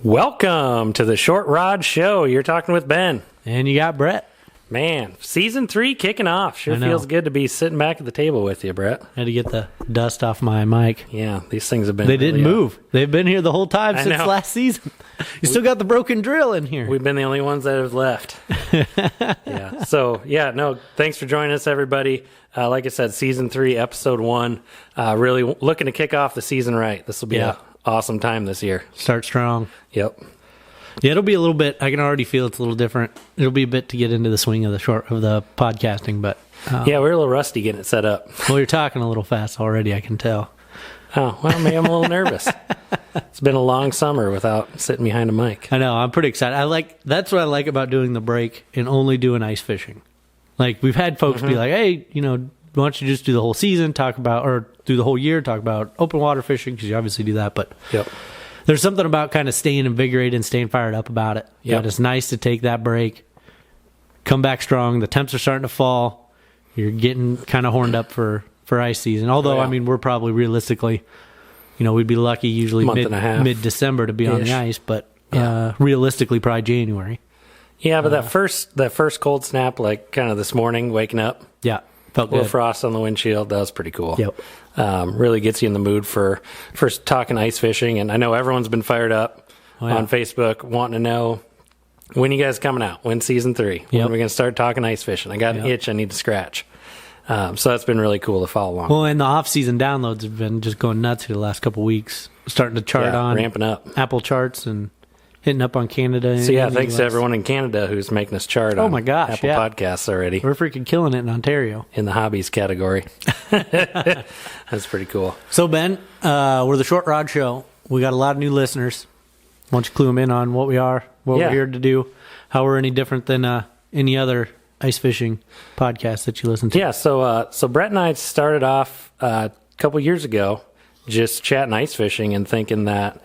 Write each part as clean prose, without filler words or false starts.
Welcome to the Short Rod Show. You're talking with Ben. And you got Brett. Man, season 3 kicking off. Sure feels good to be sitting back at the table with you, Brett. Had to get the dust off my mic. Yeah, these things have been... They didn't move. They've been here the whole time since know. last season. You still got the broken drill in here. We've been the only ones that have left. Yeah. So, thanks for joining us, everybody. Like I said, season 3, episode 1. Really looking to kick off the season right. This will be an awesome time this year. Start strong. Yep. Yeah, it'll be a little bit. I can already feel it's a little different. It'll be a bit to get into the swing of the podcasting, but yeah, we're a little rusty getting it set up. Well, you're talking a little fast already. I can tell. Oh, well, maybe I'm a little nervous. It's been a long summer without sitting behind a mic. I know. I'm pretty excited. That's what I like about doing the break and only doing ice fishing. Like we've had folks be like, "Hey, why don't you just do the whole season? Or do the whole year? Talk about open water fishing because you obviously do that." But yep. There's something about kind of staying invigorated and staying fired up about it. Yeah, it's nice to take that break, come back strong. The temps are starting to fall. You're getting kind of horned up for ice season. Although, I mean, we're probably realistically, we'd be lucky usually mid-December to be on the ice, but realistically probably January. Yeah, but that first cold snap, like kind of this morning, waking up. Yeah, felt good. A little frost on the windshield. That was pretty cool. Yep. Really gets you in the mood for talking ice fishing. And I know everyone's been fired up on Facebook wanting to know, when you guys coming out? When season 3? When are we going to start talking ice fishing? I got an itch I need to scratch. So that's been really cool to follow along. Well, and the off-season downloads have been just going nuts here the last couple of weeks. Starting to chart on. Ramping up. Apple charts and hitting up on Canada. So thanks to everyone in Canada who's making us chart on Apple Podcasts already. We're freaking killing it in Ontario. In the hobbies category. That's pretty cool. So, Ben, we're the Short Rod Show. We got a lot of new listeners. Why don't you clue them in on what we are, what we're here to do, how we're any different than any other ice fishing podcast that you listen to? Yeah, so Brett and I started off a couple years ago just chatting ice fishing and thinking that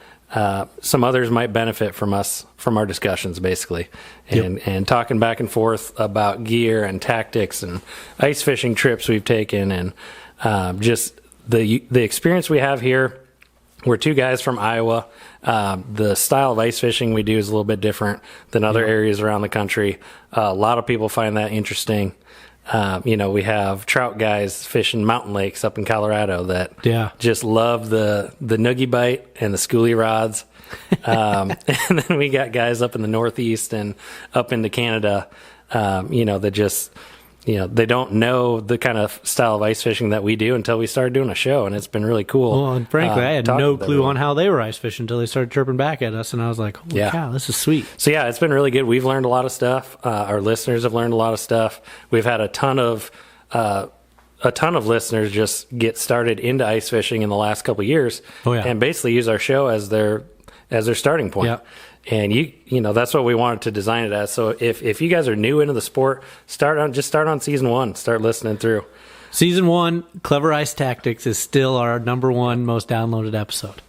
some others might benefit from our discussions, basically, and talking back and forth about gear and tactics and ice fishing trips we've taken, and just the experience we have here. We're two guys from Iowa. The style of ice fishing we do is a little bit different than other areas around the country. A lot of people find that interesting. We have trout guys fishing mountain lakes up in Colorado that just love the noogie bite and the schoolie rods. And then we got guys up in the Northeast and up into Canada, that just, they don't know the kind of style of ice fishing that we do until we started doing a show, and it's been really cool. Well, and frankly, I had no clue on how they were ice fishing until they started chirping back at us, and I was like, holy cow, this is sweet. So, it's been really good. We've learned a lot of stuff. Our listeners have learned a lot of stuff. We've had a ton of listeners just get started into ice fishing in the last couple of years and basically use our show as their starting point. Yeah. And that's what we wanted to design it as. So if you guys are new into the sport, start on season 1. Start listening through. Season 1, Clever Ice Tactics, is still our number 1 most downloaded episode.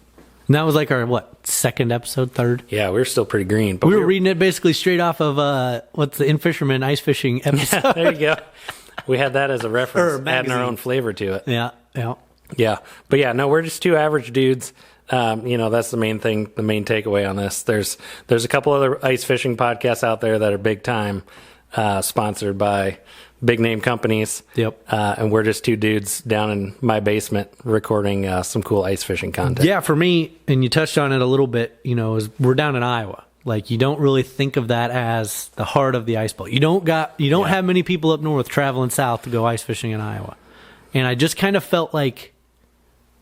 And that was like our second episode, third? Yeah, we were still pretty green. But we were reading it basically straight off of what's the In Fisherman Ice Fishing episode. Yeah, there you go. We had that as a reference, adding our own flavor to it. Yeah. But we're just two average dudes. That's the main thing, the main takeaway on this. There's a couple other ice fishing podcasts out there that are big time, sponsored by big name companies. Yep. And we're just two dudes down in my basement recording some cool ice fishing content. Yeah, for me, and you touched on it a little bit, is we're down in Iowa. Like, you don't really think of that as the heart of the ice belt. You don't have many people up north traveling south to go ice fishing in Iowa. And I just kind of felt like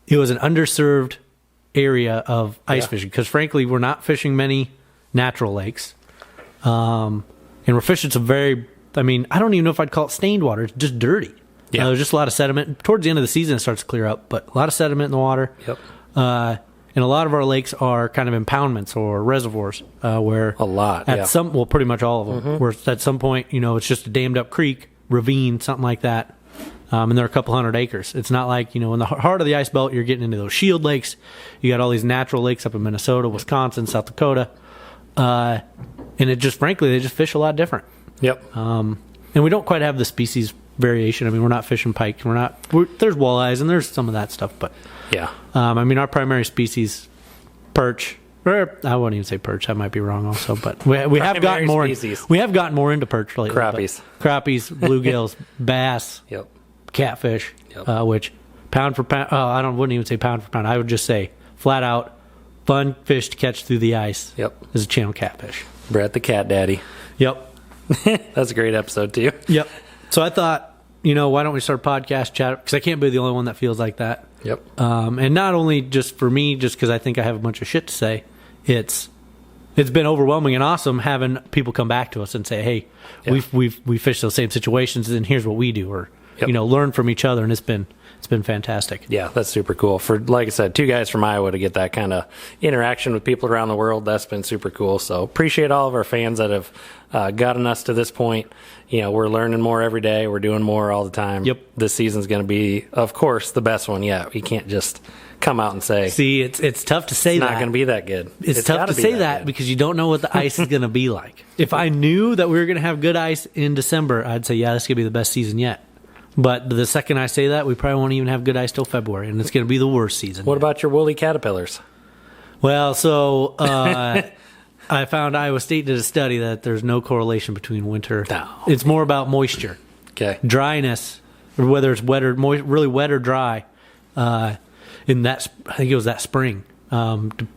it was an underserved area of ice fishing, because frankly we're not fishing many natural lakes, and we're fishing some I don't even know if I'd call it stained water. It's just dirty. There's just a lot of sediment. Towards the end of the season it starts to clear up, but a lot of sediment in the water. And a lot of our lakes are kind of impoundments or reservoirs, where pretty much all of them, where at some point it's just a dammed up creek, ravine, something like that. And they're a couple hundred acres. It's not like, in the heart of the ice belt, you're getting into those shield lakes. You got all these natural lakes up in Minnesota, Wisconsin, South Dakota. And it just, frankly, they just fish a lot different. Yep. And we don't quite have the species variation. We're not fishing pike. There's walleyes and there's some of that stuff. But, our primary species, perch, Or I wouldn't even say perch. I might be wrong also, but we have gotten more. We have gotten more into perch lately. Crappies, bluegills, bass, Yep. catfish, Yep. which pound for pound. I wouldn't even say pound for pound. I would just say flat out fun fish to catch through the ice. Yep. Is a channel catfish. Brett the Cat Daddy. Yep. That's a great episode too. Yep. So I thought, why don't we start podcast chat? Because I can't be the only one that feels like that. Yep. And not only just for me, just because I think I have a bunch of shit to say. It's been overwhelming and awesome having people come back to us and say, "Hey, we fished those same situations, and here's what we do," or learn from each other, and it's been fantastic. Yeah, that's super cool. For, like I said, 2 guys from Iowa to get that kind of interaction with people around the world, that's been super cool. So appreciate all of our fans that have gotten us to this point. We're learning more every day. We're doing more all the time. Yep. This season's going to be, of course, the best one yet. We can't just come out and say. See, it's tough to say that. It's not going to be that good. It's tough to say that because you don't know what the ice is going to be like. If I knew that we were going to have good ice in December, I'd say, yeah, this is going to be the best season yet. But the second I say that, we probably won't even have good ice till February, and it's going to be the worst season. What about your woolly caterpillars? Well, so I found Iowa State did a study that there's no correlation between winter. No. It's more about moisture. Okay. Dryness, or whether it's wet or really wet or dry. In that, I think it was that spring,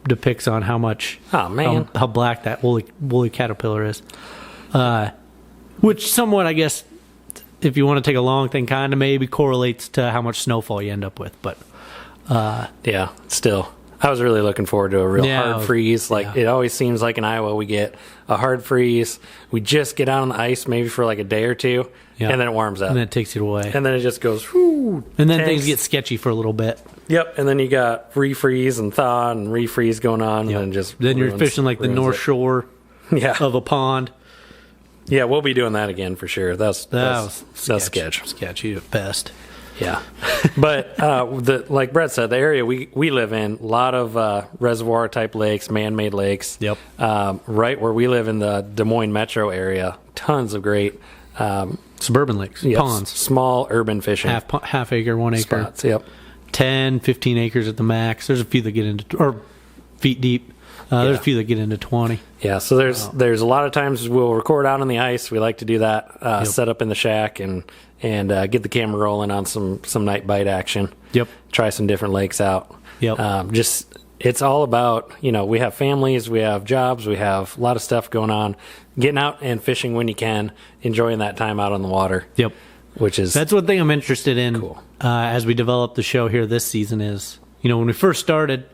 depicts on how much. Oh man, how black that woolly caterpillar is. Which somewhat, I guess, if you want to take a long thing, kind of maybe correlates to how much snowfall you end up with. But yeah, still, I was really looking forward to a real hard freeze. It always seems like in Iowa we get a hard freeze. We just get out on the ice maybe for like a day or two, and then it warms up, and then it takes it away, and then it just goes. Whoo, and then things get sketchy for a little bit. Yep, and then you got refreeze and thaw and refreeze going on, and then you're fishing like the North Shore of a pond. Yeah, we'll be doing that again for sure. That's sketchy at best. Yeah, but like Brett said, the area we live in, a lot of reservoir type lakes, man-made lakes. Yep. Right where we live in the Des Moines metro area, tons of great suburban lakes, ponds, small urban fishing, half acre, 1 acre spots. Yep. 10, 15 acres at the max. There's a few that get into, or feet deep. There's a few that get into 20. Yeah, so there's a lot of times we'll record out on the ice. We like to do that, set up in the shack and get the camera rolling on some night bite action. Yep. Try some different lakes out. Yep. It's all about, we have families, we have jobs, we have a lot of stuff going on. Getting out and fishing when you can, enjoying that time out on the water. Yep. That's one thing I'm interested in. Cool. As we develop the show here this season is, when we first started,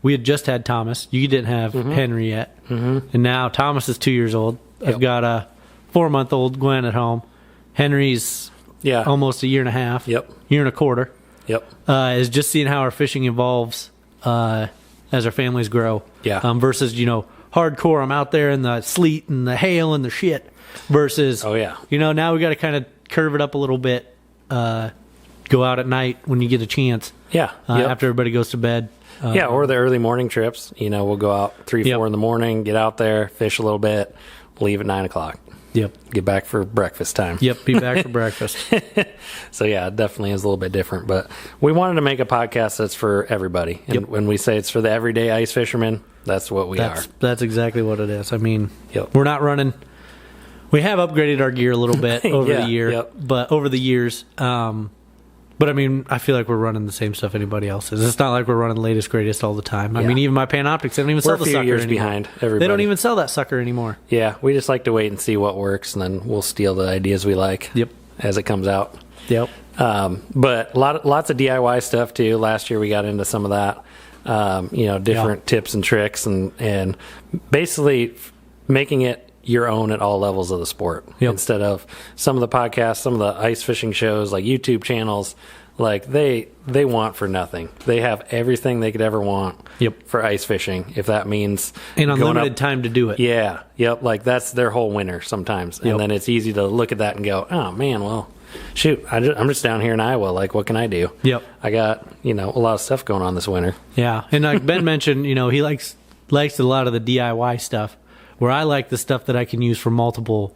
we had just had Thomas. You didn't have Henry yet. Mm-hmm. And now Thomas is 2 years old. Yep. I've got a 4-month-old Gwen at home. Henry's almost a year and a half. Yep. Year and a quarter. Yep. Is just seeing how our fishing evolves as our families grow. Yeah. Versus, hardcore, I'm out there in the sleet and the hail and the shit. Versus, now we got to kind of curve it up a little bit. Go out at night when you get a chance. Yeah. After everybody goes to bed. Or the early morning trips. We'll go out 3, 4 in the morning, get out there, fish a little bit, leave at 9 o'clock. Yep. Get back for breakfast time. Yep. Be back for breakfast. So yeah, it definitely is a little bit different, but we wanted to make a podcast that's for everybody. And when we say it's for the everyday ice fisherman, that's what we are. That's exactly what it is. I mean, we're not running. We have upgraded our gear a little bit over the year, but over the years. But I mean, I feel like we're running the same stuff anybody else is. It's not like we're running the latest, greatest all the time. I mean, even my Panoptics, they don't even sell the sucker anymore. We're a few years behind everybody. They don't even sell that sucker anymore. Yeah, we just like to wait and see what works, and then we'll steal the ideas we like as it comes out. Yep. But lots of DIY stuff too. Last year we got into some of that. Different tips and tricks, and basically making it your own at all levels of the sport. Instead of some of the podcasts, some of the ice fishing shows, like YouTube channels, like they want for nothing. They have everything they could ever want for ice fishing, if that means and unlimited time to do it. Yeah. Yep. Like that's their whole winter sometimes. And then it's easy to look at that and go, oh man, well, shoot, I'm just down here in Iowa. Like, what can I do? Yep. I got, a lot of stuff going on this winter. Yeah. And like Ben mentioned, he likes a lot of the DIY stuff, where I like the stuff that I can use for multiple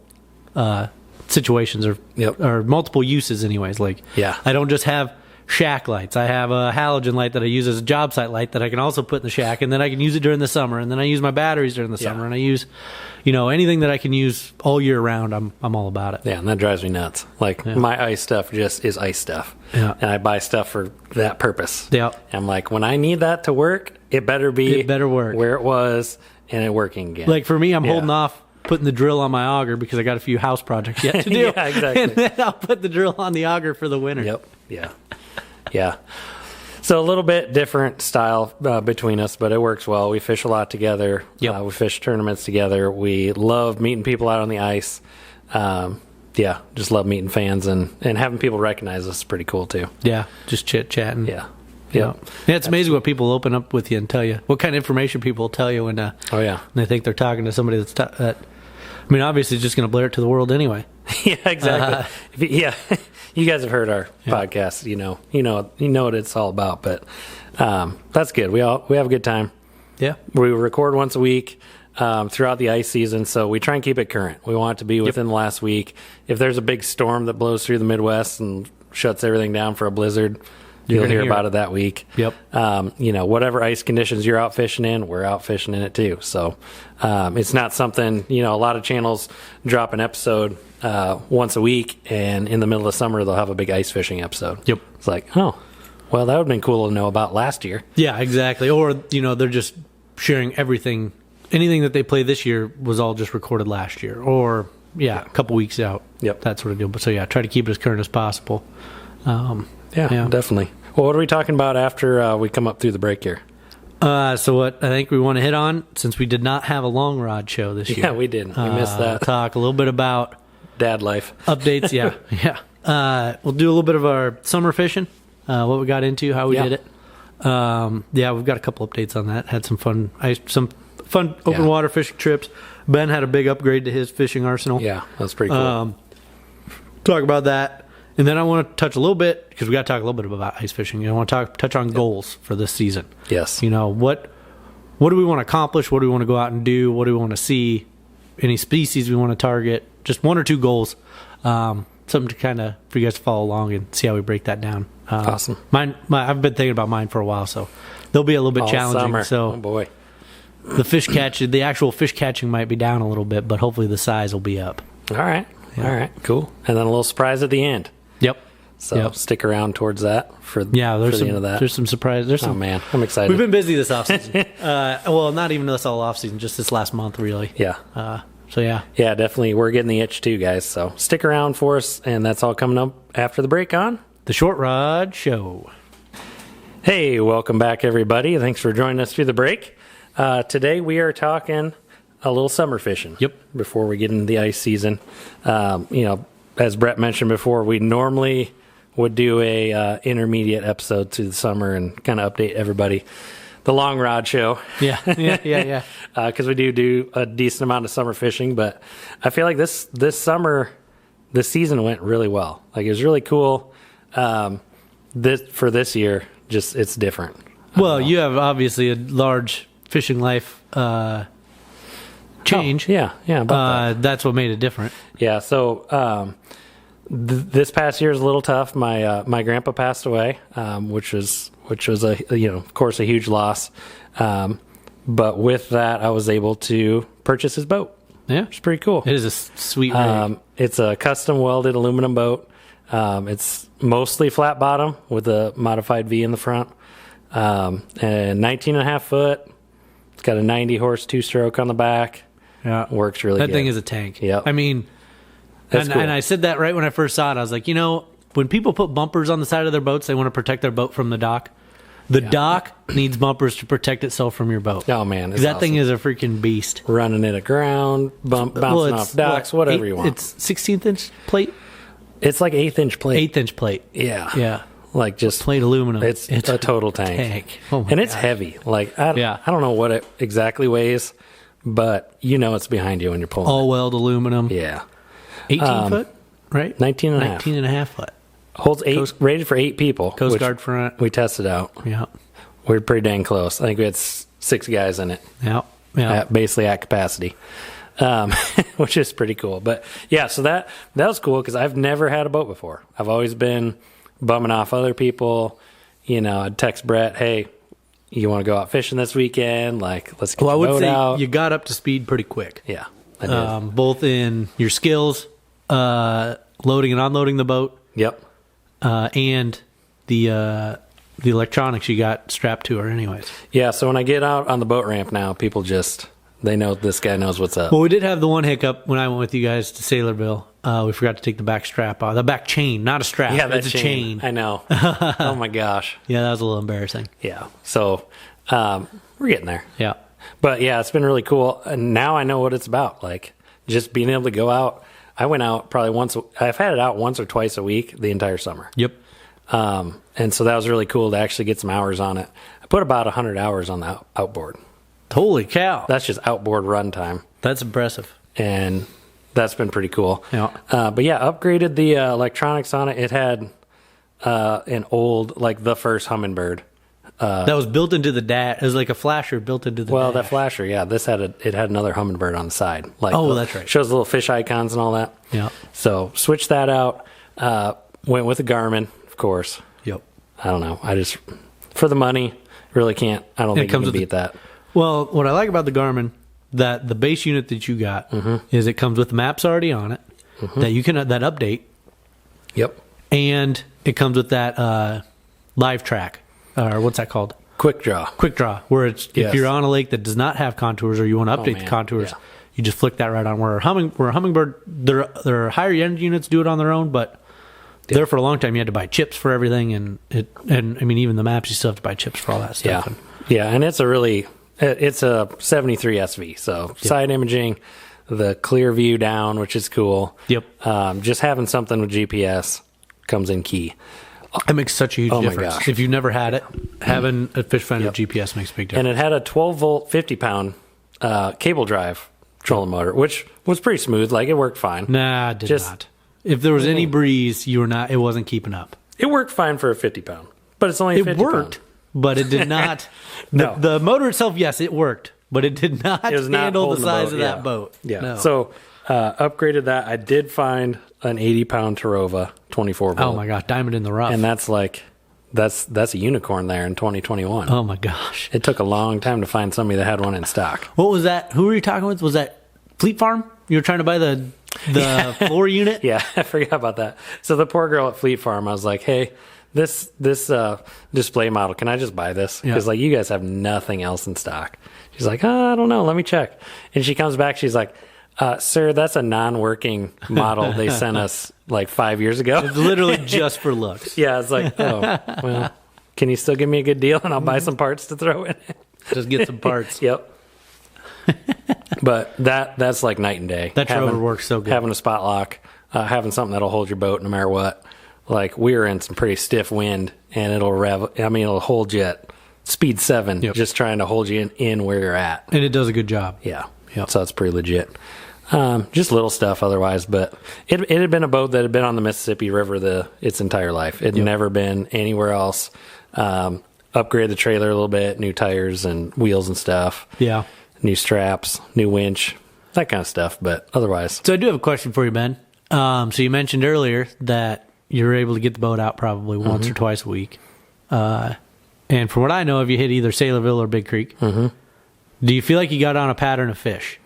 situations or multiple uses anyways. Like, I don't just have shack lights. I have a halogen light that I use as a job site light that I can also put in the shack, and then I can use it during the summer, and then I use my batteries during the summer, and I use, anything that I can use all year round. I'm all about it. Yeah, and that drives me nuts. Like my ice stuff just is ice stuff. Yeah. And I buy stuff for that purpose. Yeah. I'm like, when I need that to work, it better work where it was and it working again. Like for me, I'm holding off putting the drill on my auger because I got a few house projects yet to do. Yeah, exactly. And then I'll put the drill on the auger for the winter. Yep. Yeah. Yeah. So a little bit different style between us, but it works well. We fish a lot together. Yep. We fish tournaments together. We love meeting people out on the ice. Just love meeting fans and having people recognize us is pretty cool too. Yeah, just chit-chatting. Yeah. Yeah, it's amazing what people open up with you and tell you. What kind of information people will tell you when they think they're talking to somebody that's obviously it's just going to blare it to the world anyway. Yeah, exactly. You guys have heard our podcast. You know what it's all about. But that's good. We have a good time. Yeah, we record once a week throughout the ice season, so we try and keep it current. We want it to be within the last week. If there's a big storm that blows through the Midwest and shuts everything down for a blizzard, you'll hear about it that week. Yep. Whatever ice conditions you're out fishing in, we're out fishing in it too. So it's not something, a lot of channels drop an episode once a week, and in the middle of summer, they'll have a big ice fishing episode. Yep. It's like, oh, well, that would have been cool to know about last year. Yeah, exactly. Or, they're just sharing everything. Anything that they play this year was all just recorded last year. Or, a couple weeks out. Yep. That sort of deal. But so, try to keep it as current as possible. Yeah, definitely. Well, what are we talking about after we come up through the break here? So what I think we want to hit on, since we did not have a long rod show this year. Yeah, we didn't. We missed that. Talk a little bit about dad life. Updates, yeah. We'll do a little bit of our summer fishing, what we got into, how we did it. We've got a couple updates on that. Had some fun open water fishing trips. Ben had a big upgrade to his fishing arsenal. Yeah, that's pretty cool. Talk about that. And then I want to touch a little bit, because we got to talk a little bit about ice fishing. I want to touch on goals for this season. Yes. What do we want to accomplish? What do we want to go out and do? What do we want to see? Any species we want to target? Just one or two goals. Something to kind of, for you guys to follow along and see how we break that down. Awesome. I've been thinking about mine for a while, so they'll be a little bit challenging. Summer. So oh boy. The actual fish catching might be down a little bit, but hopefully the size will be up. All right. Yeah. All right. Cool. And then a little surprise at the end. Yep. So stick around towards that for the end of that. There's some surprises. Man, I'm excited. We've been busy this offseason. Well, not even this all offseason, just this last month, really. Yeah. Yeah, definitely. We're getting the itch too, guys. So stick around for us, and that's all coming up after the break on the Short Rod Show. Hey, welcome back, everybody. Thanks for joining us through the break. Today we are talking a little summer fishing. Yep. Before we get into the ice season, as Brett mentioned before, we normally would do a intermediate episode through the summer and kind of update everybody. The long rod show. Yeah. Because we do a decent amount of summer fishing, but I feel like this summer, this season went really well. Like, it was really cool. For this year, just it's different. Well, you have obviously a large fishing life change. Oh, yeah. That's what made it different. Yeah. So this past year is a little tough. My grandpa passed away, which was of course a huge loss. But with that, I was able to purchase his boat. Yeah, it's pretty cool. It is a sweet rig. It's a custom welded aluminum boat. It's mostly flat bottom with a modified V in the front. And 19 and a half foot. It's got a 90 horse 2-stroke on the back. Yeah, works really good. That thing is a tank. Yeah, I mean, and I said that right when I first saw it. I was like, when people put bumpers on the side of their boats, they want to protect their boat from the dock. The dock needs bumpers to protect itself from your boat. Oh, man. That thing is a freaking beast. Running it aground, bouncing off docks, whatever you want. It's 16th-inch plate? It's like 8th-inch plate. 8th-inch plate. Yeah. Yeah. Like just plate aluminum. It's a total tank. Oh my and it's gosh. heavy. Like, I don't know what it exactly weighs, but it's behind you when you're pulling all weld aluminum. Yeah. 18 foot, right? 19 and a half. 19 and a half foot. Holds rated for 8 people. Coast Guard front. We tested out. Yeah. We were pretty dang close. I think we had 6 guys in it. Yeah. Basically at capacity, which is pretty cool. But yeah, so that was cool because I've never had a boat before. I've always been bumming off other people. I'd text Brett, hey, you want to go out fishing this weekend? Like, let's get Well, I your would boat say out. you got up to speed pretty quick. Yeah, I did. Both in your skills, loading and unloading the boat, Yep. and the electronics you got strapped to her anyways. Yeah, so when I get out on the boat ramp now, people they know this guy knows what's up. Well, we did have the one hiccup when I went with you guys to Sailorville. We forgot to take the back strap off. The back chain, not a strap. Yeah, it's that a chain. I know. Oh, my gosh. Yeah, that was a little embarrassing. Yeah, so we're getting there. Yeah. But, yeah, it's been really cool. And now I know what it's about. Like, just being able to go out. I went out probably I've had it out once or twice a week the entire summer. Yep. And so that was really cool to actually get some hours on it. I put about 100 hours on the outboard. Holy cow. That's just outboard run time. That's impressive. And that's been pretty cool. Yeah. But yeah, upgraded the electronics on it. It had an old, like the first Humminbird. That was built into the dash. It was like a flasher built into the Well, dash. that flasher, yeah. This had it had another Humminbird on the side. Like, that's right. Shows little fish icons and all that. Yeah. So switched that out. Went with a Garmin, of course. Yep. I don't know. I just, for the money, really can't. I don't think you can beat that. Well, what I like about the Garmin, that the base unit that you got is it comes with maps already on it, that you can that update. Yep. And it comes with that live track, or what's that called? Quick draw. Quick draw, where it's Yes. if you're on a lake that does not have contours or you want to update the man. contours, Yeah. you just flick that right on. Where a Humminbird, their higher end units do it on their own, but there for a long time you had to buy chips for everything, and I mean even the maps you still have to buy chips for all that stuff. Yeah, and it's a 73 SV, so side imaging, the clear view down, which is cool. Yep. Just having something with GPS comes in key. It makes such a huge Oh my difference. gosh. If you've never had it, having a fish finder GPS makes a big difference. And it had a 12-volt, 50-pound cable drive trolling motor, which was pretty smooth. Like, it worked fine. Nah, it did not. If there was any breeze, it wasn't keeping up. It worked fine for a 50-pound, but it's only a 50 It worked, but it did not. No. The motor itself, yes, it worked, but it did not It was not handle the holding size boat, of that boat. Yeah. No. So upgraded that. I did find an 80-pound Tarova 24 volt. Oh my gosh, diamond in the rough. And that's a unicorn there in 2021. Oh my gosh. It took a long time to find somebody that had one in stock. What was that? Who were you talking with? Was that Fleet Farm? You were trying to buy the floor unit? Yeah, I forgot about that. So the poor girl at Fleet Farm, I was like, hey, this display model, can I just buy this? Because like you guys have nothing else in stock. She's like, I don't know, let me check. And she comes back, she's like, sir, that's a non-working model they sent us like 5 years ago. It's literally just for looks. Yeah, it's like, oh, well, can you still give me a good deal and I'll buy some parts to throw in it? Just get some parts. Yep. But that's like night and day. That Trover works so good. Having a spot lock, having something that'll hold your boat no matter what. Like, we were in some pretty stiff wind, and it'll hold you at speed 7, just trying to hold you in where you're at. And it does a good job. Yeah. Yep. So it's pretty legit. Just little stuff otherwise, but it had been a boat that had been on the Mississippi River its entire life. It had never been anywhere else. Upgraded the trailer a little bit, new tires and wheels and stuff. Yeah. New straps, new winch, that kind of stuff, but otherwise. So I do have a question for you, Ben. So you mentioned earlier that you're able to get the boat out probably once or twice a week. And from what I know, have you hit either Sailorville or Big Creek? Do you feel like you got on a pattern of fish?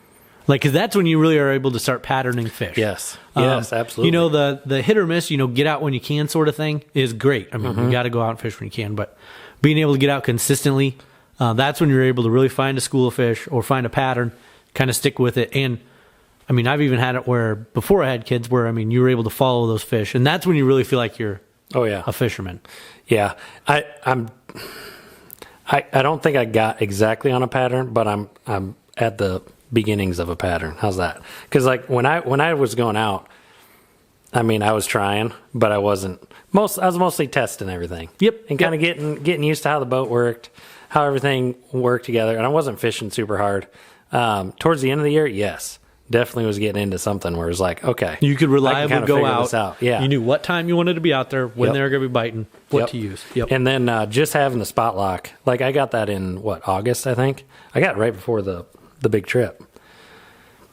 Like, because that's when you really are able to start patterning fish. Yes. Yes, absolutely. You know, the hit or miss, get out when you can sort of thing is great. I mean, you got to go out and fish when you can, but being able to get out consistently, that's when you're able to really find a school of fish or find a pattern, kind of stick with it. And I mean, I've even had it where before I had kids where, I mean, you were able to follow those fish, and that's when you really feel like you're a fisherman. Yeah. I don't think I got exactly on a pattern, but I'm at the beginnings of a pattern. How's that? Because like when I was going out, I mean, I was trying, but I wasn't. I was mostly testing everything. Yep. And kind of getting used to how the boat worked, how everything worked together, and I wasn't fishing super hard. Towards the end of the year, yes, definitely was getting into something where it was like, okay, you could reliably I can go figure this out. Yeah, you knew what time you wanted to be out there, when they were going to be biting, what to use. Yep. And then just having the spot lock, like I got that in August, I think. I got it right before the big trip.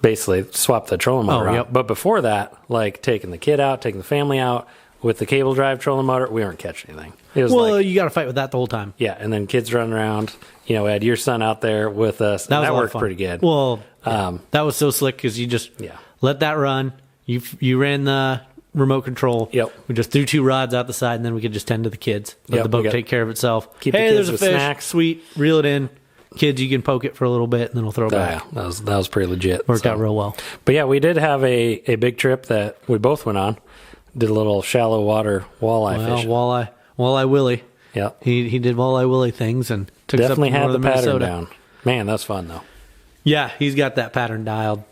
Basically, swapped the trolling motor out. But before that, like taking the kid out, taking the family out, with the cable drive trolling motor, we weren't catching anything. It was Well, you got to fight with that the whole time. yeah, and then kids running around. We had your son out there with us. That was a lot of worked fun. pretty good. Well, that was so slick because you just let that run. You ran the remote control. Yep. We just threw 2 rods out the side, and then we could just tend to the kids. Let the boat take care of itself. Keep the hey, kids there's a with fish. snacks. Sweet. Reel it in. Kids, you can poke it for a little bit, and then we'll throw it back. Yeah, that was pretty legit. Worked out real well. But yeah, we did have a big trip that we both went on. Did a little shallow water walleye fishing. Walleye Willie. Yeah, He did Walleye Willie things and took definitely us up to had the northern pattern Minnesota. down. Man, that's fun though. Yeah, he's got that pattern dialed.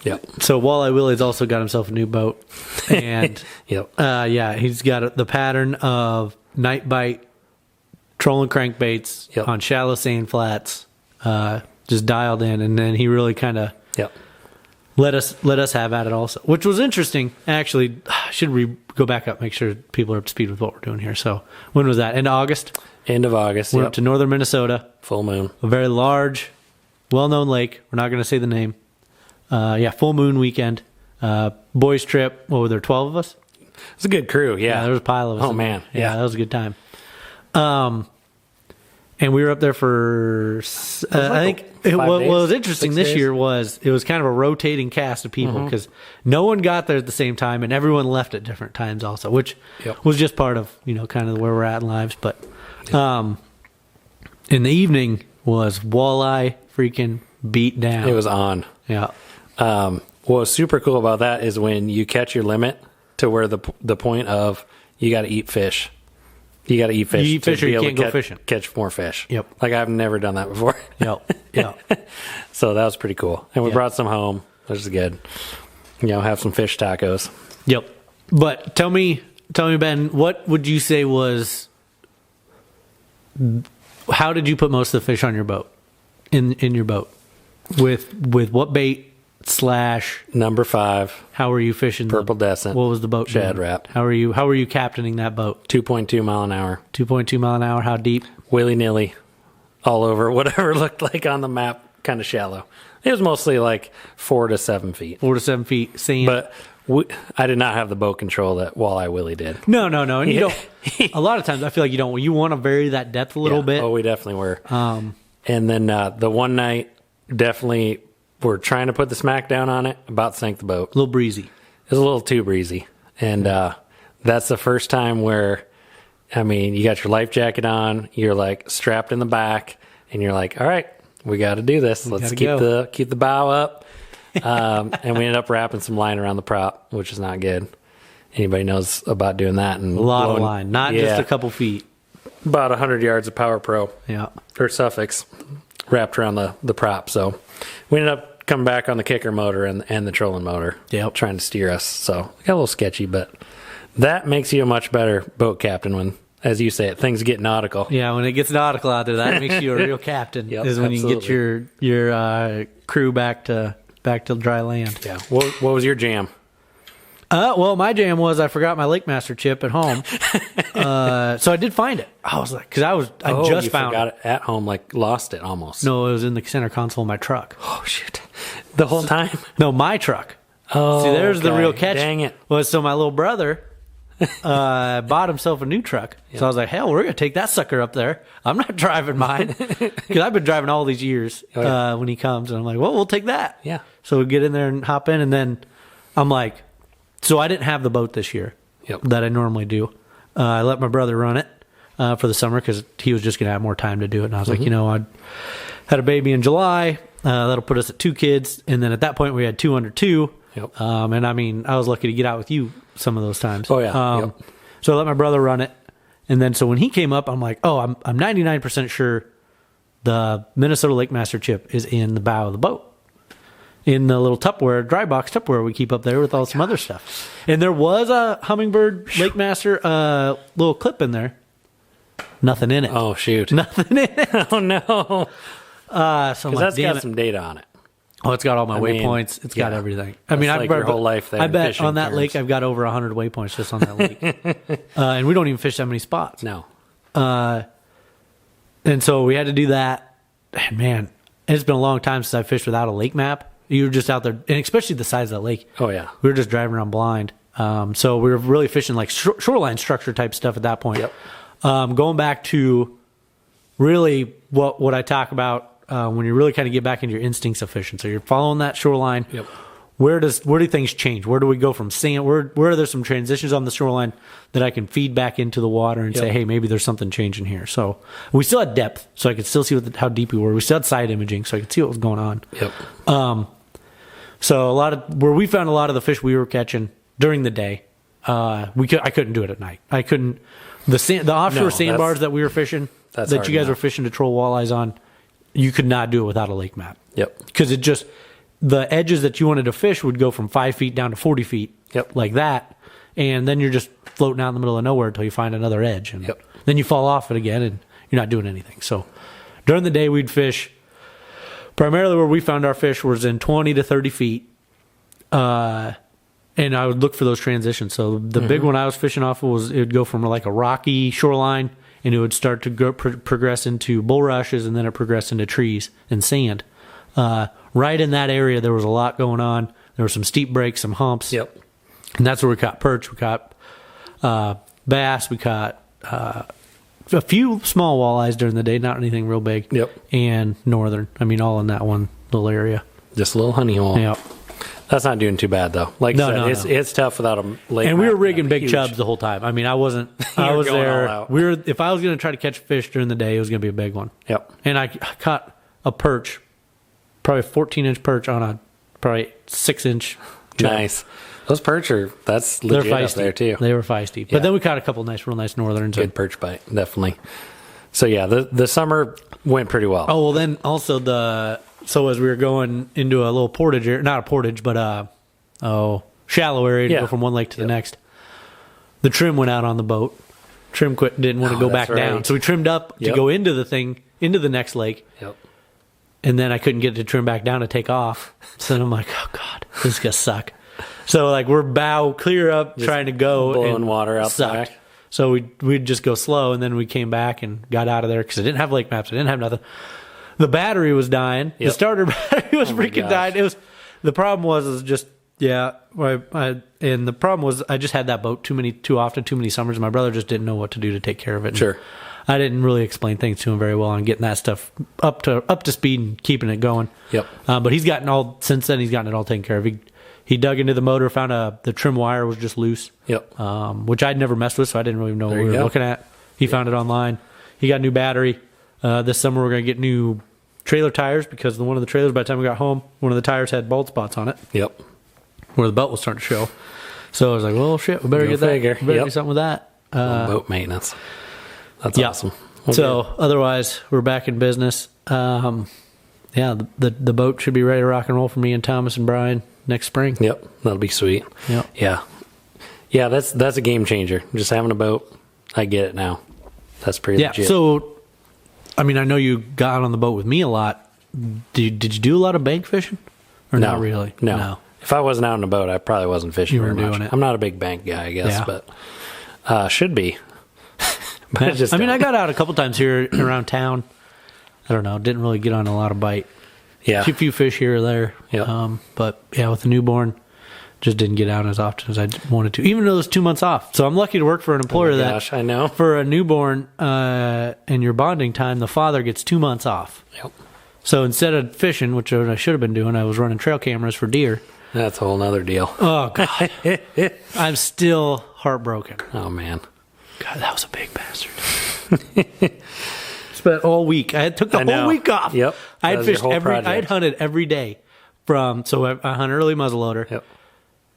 Yep. So Walleye Willie's also got himself a new boat, and Yep. he's got the pattern of night bite, trolling crankbaits on shallow sand flats, just dialed in, and then he really kind of Yep. let us have at it also, which was interesting. Actually, should we go back up, make sure people are up to speed with what we're doing here? So when was that? End of August. End of August. Went up to northern Minnesota. Full moon. A very large, well-known lake. We're not going to say the name. Full moon weekend. Boys trip. What were there, 12 of us? It's a good crew. Yeah. There was a pile of us. Oh, man. Yeah, that was a good time. And we were up there for, I think, what was interesting 6 this days? year was it was kind of a rotating cast of people because no one got there at the same time and everyone left at different times also, which was just part of, kind of where we're at in lives. But in the evening was walleye freaking beat down. It was on. Yeah. What's super cool about that is when you catch your limit to where the point of you got to eat fish. You got to eat fish. You eat fish to or be you able can't to go fishing. Catch more fish. Yep. Like I've never done that before. Yep. So that was pretty cool. And we brought some home, which is good. Have some fish tacos. Yep. But tell me, Ben, what would you say was? How did you put most of the fish on your boat? In your boat, with what bait / Number 5. How were you fishing? Purple Descent. What was the boat? Shad doing? Rap. How were you captaining that boat? 2.2 mile an hour. 2.2 mile an hour. How deep? Willy nilly, all over whatever looked like on the map. Kind of shallow. It was mostly like 4 to 7 feet. 4 to 7 feet. Sand. But I did not have the boat control that Walleye Willie did. No. And you don't. A lot of times, I feel like you don't. You want to vary that depth a little bit. Oh, we definitely were. And then the one night, definitely, we're trying to put the smack down on it. About sank the boat. A little breezy. It was a little too breezy, and that's the first time where, you got your life jacket on. You're like strapped in the back, and you're like, all right, we got to do this. Let's keep the bow up. And we ended up wrapping some line around the prop, which is not good. Anybody knows about doing that? And A lot of line, not just a couple feet. About 100 yards of Power Pro. Yeah. Or Suffix wrapped around the prop. So we ended up coming back on the kicker motor and the trolling motor. Yep. Trying to steer us. So it got a little sketchy, but that makes you a much better boat captain when, as you say it, things get nautical. Yeah, when it gets nautical out there, that makes you a real captain. Yep, is when absolutely. you get your crew back to dry land. Yeah. What was your jam? Well, my jam was I forgot my Lake Master chip at home, so I did find it. I was like, because I just you found forgot it. it at home, like lost it almost. No, it was in the center console of my truck. Oh shit! The whole time. No, my truck. Oh, See, there's the okay. real catch. Dang it! Well, so my little brother bought himself a new truck. So I was like, hell, we're gonna take that sucker up there. I'm not driving mine because I've been driving all these years. When he comes, and I'm like, well, we'll take that. Yeah. So we get in there and hop in, and then I'm like, so I didn't have the boat this year that I normally do. I let my brother run it for the summer because he was just going to have more time to do it. And I was like, I had a baby in July. That'll put us at 2 kids. And then at that point, we had 2 under 2. Yep. And I was lucky to get out with you some of those times. Oh, yeah. So I let my brother run it. And then so when he came up, I'm like, I'm 99% sure the Minnesota Lake Master chip is in the bow of the boat. In the little Tupperware, dry box Tupperware we keep up there with all some other stuff. And there was a Humminbird Lake Master little clip in there. Nothing in it. Oh shoot! Nothing in it. Oh no! So I'm like, That's damn got it. some data on it. Oh, it's got all my I mean, waypoints. It's got everything. I That's mean, like your whole life there I in bet fishing on that terms. lake I've got over 100 waypoints just on that lake. And we don't even fish that many spots. No. And so we had to do that. And man, it's been a long time since I fished without a lake map. You were just out there, and especially the size of that lake. Oh yeah. We were just driving around blind. So we were really fishing like shoreline structure type stuff at that point. Yep. Going back to really what I talk about when you really kind of get back into your instincts of fishing. So you're following that shoreline. Yep. Where do things change? Where do we go from sand? Where are there some transitions on the shoreline that I can feed back into the water and say, hey, maybe there's something changing here. So we still had depth, so I could still see how deep we were. We still had side imaging, so I could see what was going on. Yep. So where we found a lot of the fish we were catching during the day, I couldn't do it at night. I couldn't. The offshore sandbars that we were fishing, that you guys were fishing to troll walleyes on, you could not do it without a lake map. Yep. Because the edges that you wanted to fish would go from 5 feet down to 40 feet. Yep. Like that. And then you're just floating out in the middle of nowhere until you find another edge. And then you fall off it again and you're not doing anything. So during the day, we'd fish. Primarily where we found our fish was in 20 to 30 feet. And I would look for those transitions. So the big one I was fishing off of it would go from like a rocky shoreline and it would start to progress into bulrushes and then it progressed into trees and sand. Right in that area, there was a lot going on. There were some steep breaks, some humps. Yep. And that's where we caught perch. We caught bass. We caught a few small walleyes during the day, not anything real big. Yep. And northern. I mean, all in that one little area. Just a little honey hole. Yep. That's not doing too bad, though. Like I said, it's tough without a lake. And we were rigging big chubs the whole time. I mean, I was there. If I was going to try to catch fish during the day, it was going to be a big one. Yep. And I caught a perch, probably a 14-inch perch on a probably 6-inch chub. Nice. Those perch that's legit up there, too. They were feisty. But then we caught a couple real nice northerns. Good perch bite, definitely. So, yeah, the summer went pretty well. Oh, well, then also so as we were going into a little portage area, not a portage, but shallow area to go from one lake to the next, the trim went out on the boat. Trim didn't want to go back down. So we trimmed up to go into the next lake. Yep. And then I couldn't get it to trim back down to take off. So then I'm like, oh, God, this is going to suck. So, like, we're bow clear up just trying to go. Blowing water out the back. So we'd just go slow, and then we came back and got out of there because I didn't have lake maps. I didn't have nothing. The battery was dying. Yep. The starter battery was freaking dying. The problem was just, and the problem was I just had that boat too many summers. My brother just didn't know what to do to take care of it. Sure. I didn't really explain things to him very well on getting that stuff up to speed and keeping it going. Yep. But he's gotten it all taken care of. He dug into the motor, found the trim wire was just loose. Yep. Which I'd never messed with, so I didn't really know what we were looking at. He found it online. He got a new battery. This summer we're going to get new trailer tires because one of the trailers, by the time we got home, one of the tires had bald spots on it. Yep. Where the belt was starting to show. So I was like, well, shit, we better get that. We better do something with that. Boat maintenance. That's awesome. Okay. So otherwise, we're back in business. The boat should be ready to rock and roll for me and Thomas and Brian next spring. Yep, that'll be sweet. Yep. Yeah. That's a game changer. Just having a boat, I get it now. That's pretty legit. So, I mean, I know you got on the boat with me a lot. Did you do a lot of bank fishing, or no, not really? No. If I wasn't out on the boat, I probably wasn't fishing you very much. Doing it. I'm not a big bank guy, I guess, but should be. But I got out a couple times here around town. I don't know. Didn't really get on a lot of bite. Yeah. A few fish here or there. Yeah. But with the newborn, just didn't get out as often as I wanted to, even though it was 2 months off. So I'm lucky to work for an employer I know. For a newborn and your bonding time, the father gets 2 months off. Yep. So instead of fishing, which I should have been doing, I was running trail cameras for deer. That's a whole nother deal. Oh, God. I'm still heartbroken. Oh, man. God, that was a big bastard. Spent all week. I took the whole week off. Yep. I had fished I had hunted every day so I hunt early muzzleloader. Yep.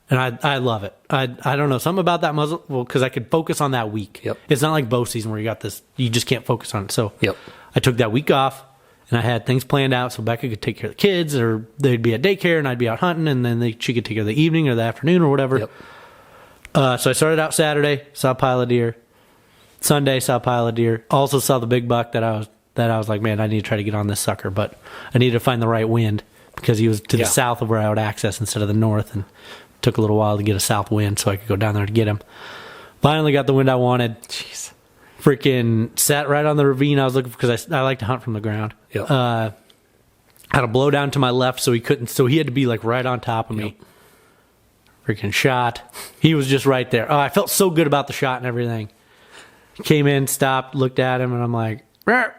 And I love it. I don't know, something about that muzzle, because I could focus on that week. Yep. It's not like bow season where you got this, you just can't focus on it. So yep. I took that week off and I had things planned out so Becca could take care of the kids, or they'd be at daycare and I'd be out hunting, and then she could take care of the evening or the afternoon or whatever. Yep. So I started out Saturday, saw a pile of deer. Sunday, saw a pile of deer. Also saw the big buck that I was like, man, I need to try to get on this sucker, but I needed to find the right wind because he was to the south of where I would access instead of the north, and it took a little while to get a south wind so I could go down there to get him. Finally got the wind I wanted. Jeez. Freaking sat right on the ravine I was looking for, because I like to hunt from the ground. Yep. Had a blow down to my left, so he had to be like right on top of me. Yep. freaking shot. He was just right there. Oh, I felt so good about the shot and everything. Came in, stopped, looked at him, and I'm like, "Rrr."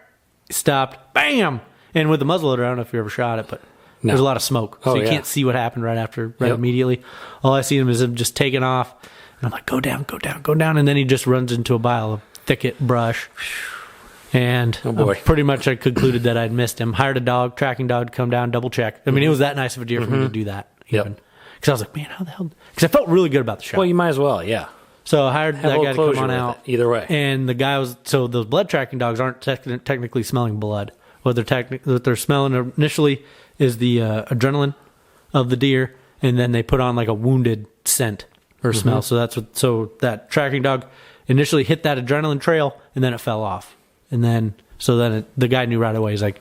Stopped, bam! And with the muzzleloader, I don't know if you ever shot it, but there's a lot of smoke. So you can't see what happened right immediately. All I see him is him just taking off. And I'm like, go down, go down, go down. And then he just runs into a pile of thicket brush. And pretty much I concluded that I'd missed him. Hired a dog, tracking dog to come down, double check. I mean, it was that nice of a deer for me to do that. Because I was like, man, how the hell? Because I felt really good about the shot. Well, you might as well, yeah. So I hired that guy to come on out. Either way. And the guy was, so those blood tracking dogs aren't technically smelling blood. What they're smelling initially is the adrenaline of the deer, and then they put on like a wounded scent or smell. So that tracking dog initially hit that adrenaline trail, and then it fell off. And then, the guy knew right away. He's like,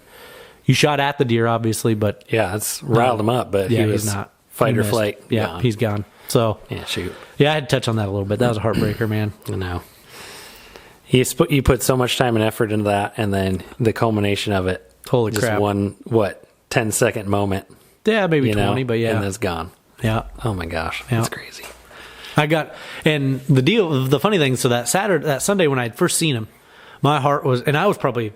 you shot at the deer, obviously, but yeah, it's riled him up, but he was not fight or flight. Yeah, gone. He's gone. So yeah, shoot. Yeah, I had to touch on that a little bit. That was a heartbreaker, man. I know. You put so much time and effort into that, and then the culmination of it. Holy just crap! 10-second moment. Yeah, maybe 20, but yeah, and it's gone. Yeah. Oh my gosh, that's crazy. The funny thing, so that Sunday when I had first seen him, my heart was, and I was probably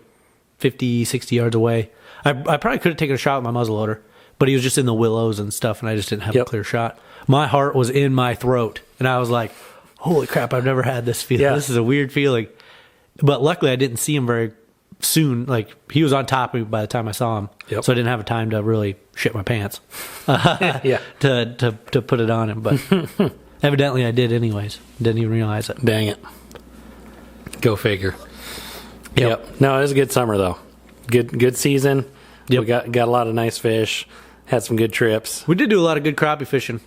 50, 60 yards away. I probably could have taken a shot with my muzzleloader, but he was just in the willows and stuff, and I just didn't have a clear shot. My heart was in my throat, and I was like, holy crap, I've never had this feeling. Yeah. This is a weird feeling. But luckily, I didn't see him very soon. Like, he was on top of me by the time I saw him, so I didn't have time to really shit my pants to put it on him. But evidently, I did anyways. Didn't even realize it. Dang it. Go figure. Yep. No, it was a good summer, though. Good season. Yep. We got a lot of nice fish. Had some good trips. We did do a lot of good crappie fishing.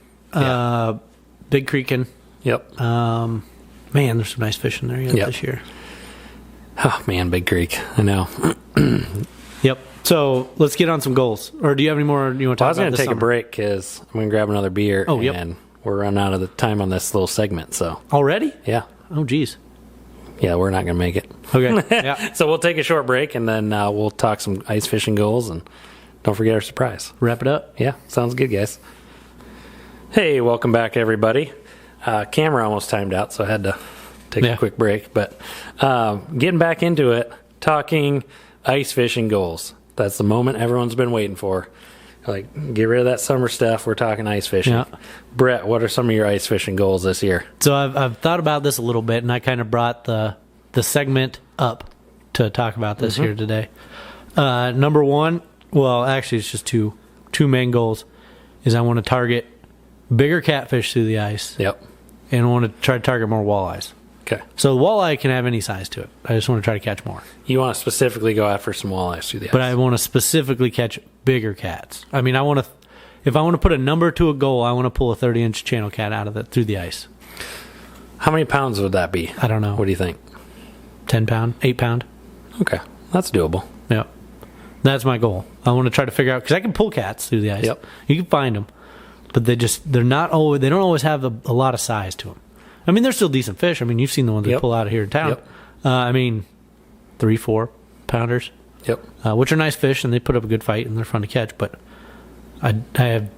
Big creeking. Yep. Man, there's some nice fish in there this year. Oh, man, Big Creek. I know. Yep. So let's get on some goals. Or do you have any more you want to talk about? I was going to take a break because I'm going to grab another beer. And we're running out of the time on this little segment. So already? Yeah. Oh, geez. Yeah, we're not going to make it. Okay. Yeah. So we'll take a short break, and then we'll talk some ice fishing goals, and don't forget our surprise. Wrap it up. Yeah, sounds good, guys. Hey, welcome back, everybody. Camera almost timed out, so I had to take a quick break. But getting back into it, talking ice fishing goals. That's the moment everyone's been waiting for. Like, get rid of that summer stuff. We're talking ice fishing. Yeah. Brett, what are some of your ice fishing goals this year? So I've thought about this a little bit, and I kind of brought the segment up to talk about this here today. Number one, well, actually, it's just two main goals, is I want to target bigger catfish through the ice. Yep. And I want to try to target more walleyes. Okay. So the walleye can have any size to it. I just want to try to catch more. You want to specifically go after some walleyes through the ice. But I want to specifically catch bigger cats. I mean, if I want to put a number to a goal, I want to pull a 30-inch channel cat out of it through the ice. How many pounds would that be? I don't know. What do you think? 10 pound, 8 pound. Okay. That's doable. Yeah. That's my goal. I want to try to figure out, because I can pull cats through the ice. Yep. You can find them, but they don't always have a lot of size to them. I mean, they're still decent fish. I mean, you've seen the ones they pull out of here in town. Yep. I mean, 3-4 pounders. Yep. Which are nice fish, and they put up a good fight, and they're fun to catch. But I have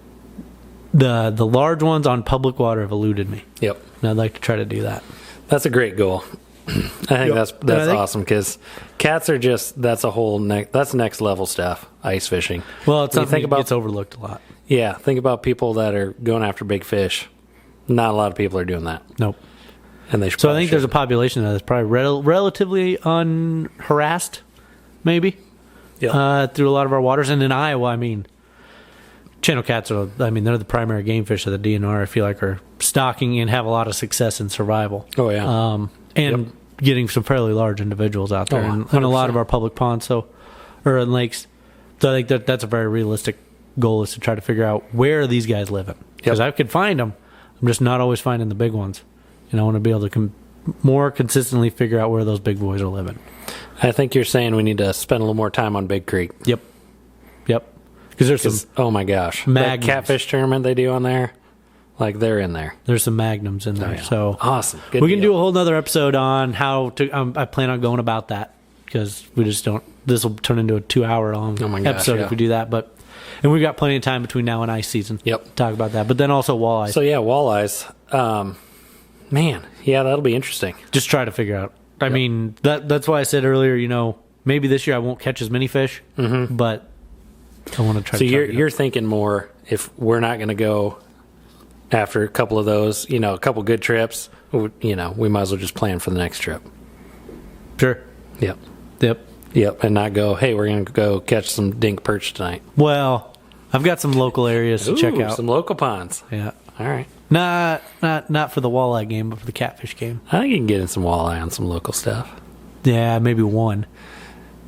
the large ones on public water have eluded me. Yep. And I'd like to try to do that. That's a great goal. I think that's awesome, because cats are that's a whole that's next level stuff. Ice fishing. Well, it's something that gets overlooked a lot. Yeah, think about people that are going after big fish. Not a lot of people are doing that. Nope. And so I think there's a population that's probably relatively unharassed, maybe, through a lot of our waters. And in Iowa, I mean, channel cats they're the primary game fish of the DNR. I feel like are stocking and have a lot of success in survival. Oh yeah. And getting some fairly large individuals out there in a lot of our public ponds, or in lakes. So I think that's a very realistic goal, is to try to figure out where are these guys living. Because I could find them, I'm just not always finding the big ones. And I want to be able to more consistently figure out where those big boys are living. I think you're saying we need to spend a little more time on Big Creek. Yep. Because there's some, oh my gosh, that catfish tournament they do on there, like they're in there. There's some magnums in there. Oh, yeah. So awesome. We can do a whole nother episode on how to. I plan on going about that, because we just don't. This will turn into a 2-hour long episode if we do that. But And we've got plenty of time between now and ice season. Yep. To talk about that. But then also walleyes. So yeah, walleyes. Man, yeah, that'll be interesting. Just try to figure out. I mean, that's why I said earlier, maybe this year I won't catch as many fish, but I want to try So to you're thinking more if we're not going to go after a couple of those, a couple good trips, we might as well just plan for the next trip. Sure. Yep. Yep. And not go, hey, we're going to go catch some dink perch tonight. Well, I've got some local areas to check out. Some local ponds. Yeah. All right. Not for the walleye game, but for the catfish game. I think you can get in some walleye on some local stuff. Yeah, maybe one.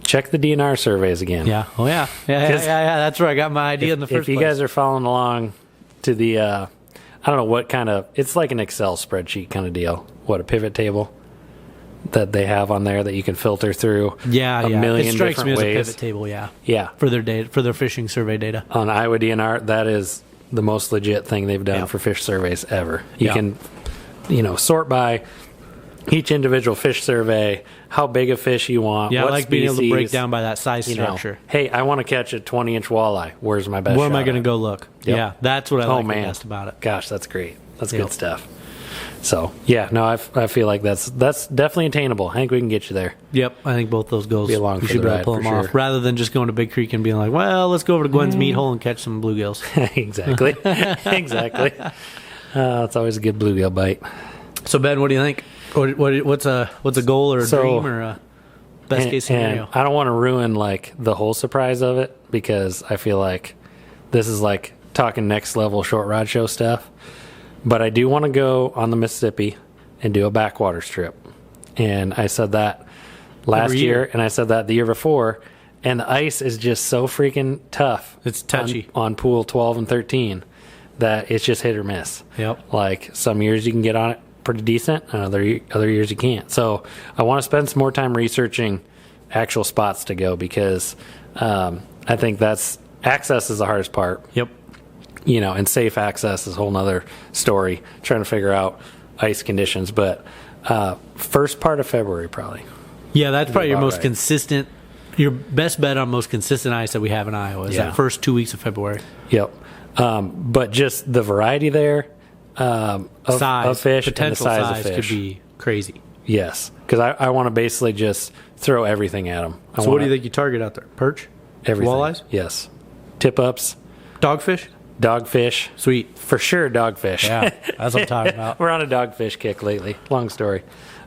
Check the DNR surveys again. Yeah. Oh, yeah. Yeah. That's where I got my idea in the first place. If you guys are following along to the, I don't know what kind of, it's like an Excel spreadsheet kind of deal. What, a pivot table that they have on there that you can filter through a million it strikes different me ways. as a pivot table, yeah. Yeah. For their data, for their fishing survey data. On Iowa DNR, that is the most legit thing they've done for fish surveys ever. You can, sort by each individual fish survey, how big a fish you want. Yeah, what I like species, being able to break down by that size structure. Hey, I want to catch a 20-inch walleye. Where's my best Where am I shot going to at? go look? Yep. Yeah, that's what I like the best about it. Gosh, that's great. That's good stuff. So, yeah, no, I feel like that's definitely attainable. I think we can get you there. Yep, I think both those goals, Be along we for should the be able ride, to pull for them off, sure. rather than just going to Big Creek and being like, well, let's go over to Gwen's meat hole and catch some bluegills. Exactly. Exactly. It's always a good bluegill bite. So, Ben, what do you think? What's a goal or a dream or a best case scenario? And I don't want to ruin the whole surprise of it because I feel like this is talking next level short rod show stuff. But I do want to go on the Mississippi and do a backwater strip. And I said that last year, and I said that the year before. And the ice is just so freaking tough. It's touchy. On pool 12 and 13 that it's just hit or miss. Yep. Some years you can get on it pretty decent, and other years you can't. So I want to spend some more time researching actual spots to go because I think access is the hardest part. Yep. And safe access is a whole nother story, trying to figure out ice conditions. But first part of February, probably. Yeah, that's probably your most right. consistent, your best bet on most consistent ice that we have in Iowa is that first 2 weeks of February. Yep. But just the variety there of fish, potential and the size of fish could be crazy. Yes, because I want to basically just throw everything at them. So what do you think you target out there? Perch? Everything. Walleyes? Yes. Tip-ups. Dogfish? Dogfish. Sweet. For sure, dogfish. Yeah, that's what I'm talking about. We're on a dogfish kick lately. Long story.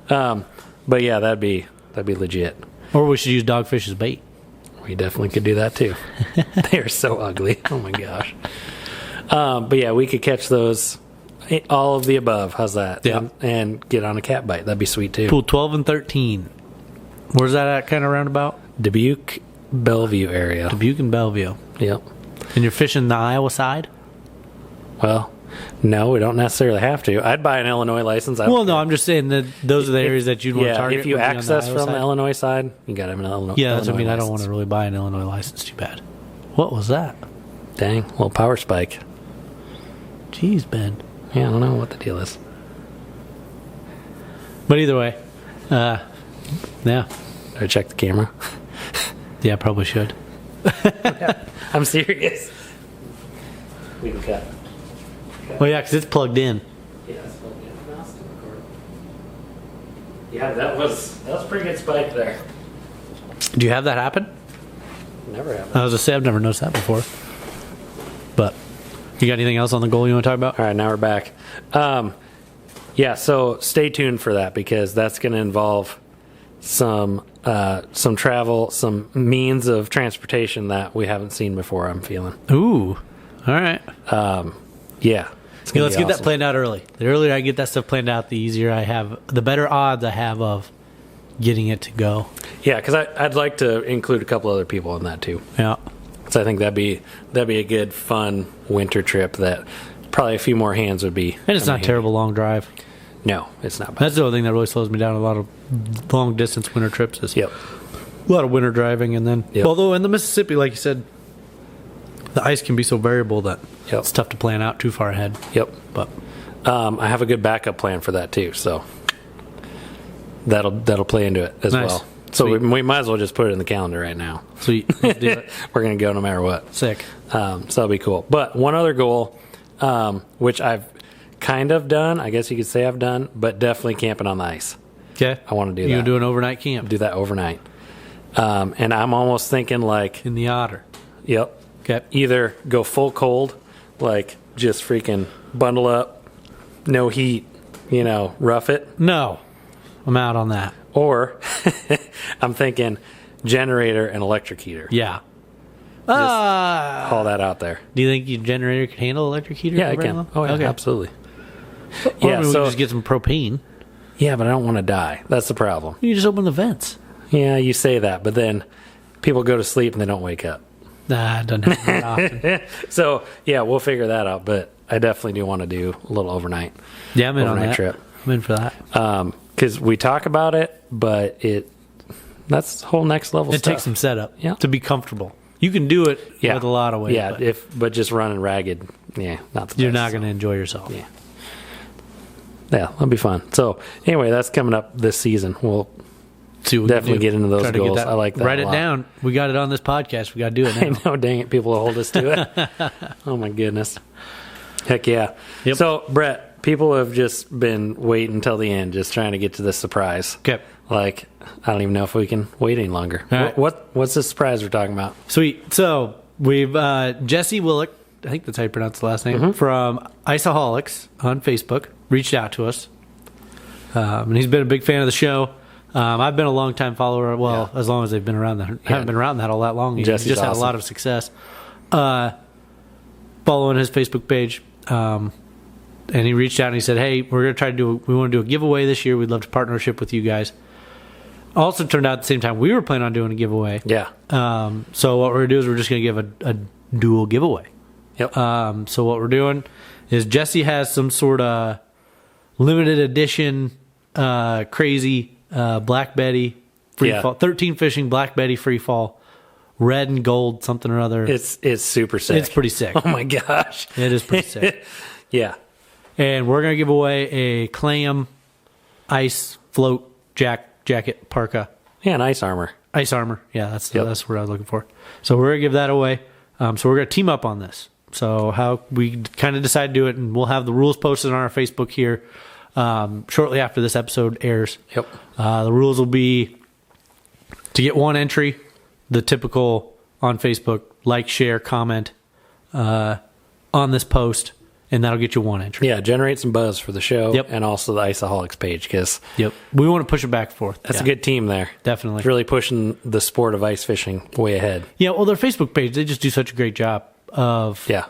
But yeah, that'd be legit. Or we should use dogfish as bait. We definitely could do that too. They are so ugly. Oh my gosh. But yeah, we could catch those, all of the above. How's that? Yeah. And get on a cat bite. That'd be sweet too. Pool 12 and 13. Where's that at kind of roundabout? Dubuque, Bellevue area. Dubuque and Bellevue. Yep. And you're fishing the Iowa side? Well, no, we don't necessarily have to. I'd buy an Illinois license. I'm just saying that those are the areas that you'd want to target. If you access from the Illinois side, you got to have an Illinois. Yeah, that's what I mean. Illinois I don't want to really buy an Illinois license too bad. What was that? Dang, well, power spike. Jeez, Ben. Yeah, I don't know what the deal is. But either way, yeah. Did I check the camera? Yeah, probably should. I'm serious. We can cut. Well, yeah, because it's plugged in. Yeah, it's plugged in. No, it's still recording. Yeah, that was a pretty good spike there. Do you have that happen? Never happened. I was going to say, I've never noticed that before. But you got anything else on the goal you want to talk about? All right, now we're back. Yeah, so stay tuned for that because that's going to involve some travel, some means of transportation that we haven't seen before, I'm feeling. Ooh, all right. Yeah. Let's get that planned out early. The earlier I get that stuff planned out, the easier I have, the better odds I have of getting it to go. Yeah, because I'd like to include a couple other people in that too. Yeah. So I think that'd be a good, fun winter trip that probably a few more hands would be. And it's not a terrible long drive. No, it's not bad. That's the other thing that really slows me down. A lot of long distance winter trips is Yep. a lot of winter driving, and then Yep. although in the Mississippi, like you said, the ice can be so variable that Yep. it's tough to plan out too far ahead. Yep. But I have a good backup plan for that too, so that'll play into it as Nice. well. So we might as well just put it in the calendar right now. Sweet. Let's do it. We're going to go no matter what. Sick. So that'll be cool. But one other goal, which I've kind of done, I guess you could say I've done, but definitely camping on the ice. Okay. I want to do that. You going to do an overnight camp? Do that overnight. And I'm almost thinking like... In the Otter. Yep. Okay. Either go full cold, like just freaking bundle up, no heat, rough it. No. I'm out on that. Or I'm thinking generator and electric heater. Yeah. Haul that out there. Do you think your generator can handle electric heater? Yeah, it can. Long? Oh, yeah, okay. absolutely. Or maybe we can just get some propane. Yeah, but I don't want to die. That's the problem. You just open the vents. Yeah, you say that, but then people go to sleep and they don't wake up. Nah, it doesn't happen that often. So, yeah, we'll figure that out, but I definitely do want to do a little overnight. Yeah, I'm in on overnight that. Trip. I'm in for that. Because we talk about it, but that's whole next level It stuff. takes some setup Yeah. to be comfortable. You can do it Yeah. with a lot of weight. Yeah, but but just running ragged, not the you're best. not going to enjoy yourself. Yeah. Yeah, that'll be fun. So, anyway, that's coming up this season. We'll See what we definitely can do. get into those Try to get goals. that. I like that Write a it lot. down. We got it on this podcast. We got to do it I now. know, dang it, people will hold us to it. Oh, my goodness. Heck yeah. Yep. So, Brett, people have just been waiting until the end, just trying to get to this surprise. Okay. Like, I don't even know if we can wait any longer. All right. What's the surprise we're talking about? Sweet. So we've Jesse Willick, I think that's how you pronounce the last name, from Iceaholics on Facebook, reached out to us. And he's been a big fan of the show. I've been a long time follower. Well, as long as they've been around. Haven't been around that all that long. Jesse's He's just had a awesome. lot of success. Following his Facebook page. And he reached out and he said, hey, we want to do a giveaway this year. We'd love to partnership with you guys. Also turned out at the same time we were planning on doing a giveaway. Yeah. So what we're going to do is we're just going to give a dual giveaway. Yep. So what we're doing is Jesse has some sort of limited edition crazy Black Betty free fall, 13 fishing Black Betty free fall, red and gold something or other. It's super sick. It's pretty sick. Oh my gosh. It is pretty sick. Yeah. And we're going to give away a clam ice float jacket parka. Yeah, and ice armor. Ice armor. Yeah, that's Yep. that's what I was looking for. So we're going to give that away. So we're going to team up on this. So how we kind of decide to do it, and we'll have the rules posted on our Facebook here shortly after this episode airs. Yep. The rules will be to get one entry, the typical on Facebook, like, share, comment on this post, and that'll get you one entry. Yeah, generate some buzz for the show. Yep. And also the Iceaholics page, because Yep. We want to push it back and forth. that's Yeah, a good team there. Definitely. It's really pushing the sport of ice fishing way ahead. Yeah, well, their Facebook page, they just do such a great job of Yeah.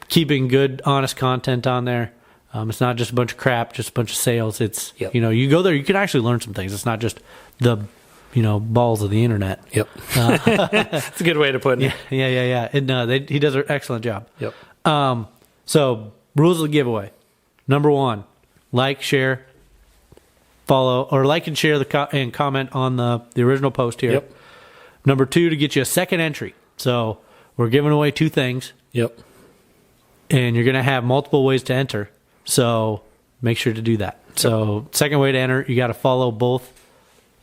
keeping good, honest content on there. It's not just a bunch of crap, just a bunch of sales. It's, Yep. you go there, you can actually learn some things. It's not just the, balls of the internet. Yep. That's a good way to put it. Yeah. And he does an excellent job. Yep. So, rules of the giveaway. Number 1, like, share, follow, or like and share and comment on the original post here. Yep. Number 2, to get you a second entry. So, we're giving away 2 things, Yep. and you're going to have multiple ways to enter. So, make sure to do that. So, second way to enter, you got to follow both